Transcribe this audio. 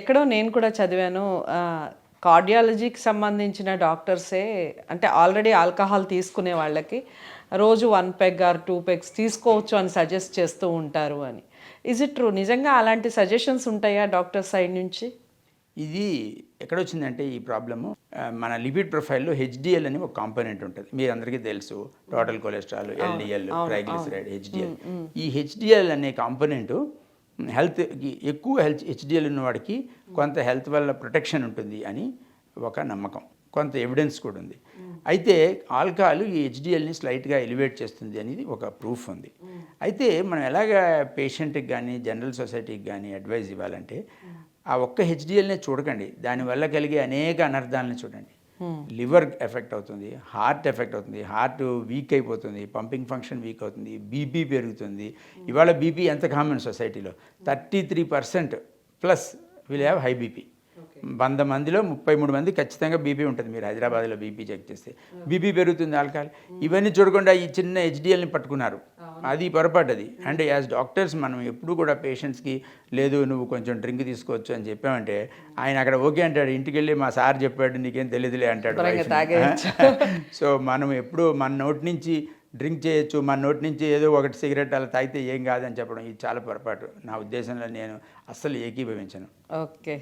ఎక్కడో నేను కూడా చదివాను. కార్డియాలజీకి సంబంధించిన డాక్టర్సే అంటే ఆల్రెడీ ఆల్కహాల్ తీసుకునే వాళ్ళకి రోజు 1 పెగ్ ఆర్ 2 పెగ్స్ తీసుకోవచ్చు అని సజెస్ట్ చేస్తూ ఉంటారు అని. Is it true? నిజంగా అలాంటి సజెషన్స్ ఉంటాయా డాక్టర్ సైడ్ నుంచి? ఇది ఎక్కడొచ్చిందంటే ఈ ప్రాబ్లము మన లిపిడ్ ప్రొఫైల్లో హెచ్డిఎల్ అని ఒక కాంపోనెంట్ ఉంటుంది. మీ అందరికీ తెలుసు, total cholesterol, LDL, triglyceride, HDL. ఈ హెచ్డిఎల్ అనే కాంపోనెంట్ ఎక్కువ హెచ్డిఎల్ ఉన్న వాడికి కొంత హెల్త్ వల్ల ప్రొటెక్షన్ ఉంటుంది అని ఒక నమ్మకం, కొంత ఎవిడెన్స్ కూడా ఉంది. అయితే ఆల్కహాల్ ఈ హెచ్డిఎల్ని స్లైట్గా ఎలివేట్ చేస్తుంది అనేది ఒక ప్రూఫ్ ఉంది. అయితే మనం ఎలాగ పేషెంట్కి కానీ జనరల్ సొసైటీకి కానీ అడ్వైజ్ ఇవ్వాలంటే ఆ ఒక్క హెచ్డిఎల్నే చూడకండి, దానివల్ల కలిగే అనేక అనర్థాలను చూడండి. లివర్ ఎఫెక్ట్ అవుతుంది, హార్ట్ ఎఫెక్ట్ అవుతుంది, హార్ట్ వీక్ అయిపోతుంది, పంపింగ్ ఫంక్షన్ వీక్ అవుతుంది, బీపీ పెరుగుతుంది. ఇవాళ బీపీ ఎంత కామన్ సొసైటీలో 33% plus will have high BP. 100 మందిలో 33 మంది ఖచ్చితంగా బీపీ ఉంటుంది. మీరు హైదరాబాద్లో బీపీ చెక్ చేస్తే బీపీ పెరుగుతుంది, ఆల్కహాల్. ఇవన్నీ చూడకుండా ఈ చిన్న హెచ్డిఎల్ని పట్టుకున్నారు, అది పొరపాటు. అది అంటే యాజ్ డాక్టర్స్ మనం ఎప్పుడు కూడా పేషెంట్స్కి లేదు నువ్వు కొంచెం డ్రింక్ తీసుకోవచ్చు అని చెప్పామంటే ఆయన అక్కడ ఓకే అంటాడు, ఇంటికి వెళ్ళి మా సార్ చెప్పాడు నీకేం తెలియదులే అంటాడు. సో మనం ఎప్పుడు మన నోటి నుంచి డ్రింక్ చేయొచ్చు, మన నోటి నుంచి ఏదో ఒకటి సిగరెట్ అలా తాగితే ఏం కాదని చెప్పడం ఇది చాలా పొరపాటు. నా ఉద్దేశంలో నేను అస్సలు ఏకీభవించను. ఓకే.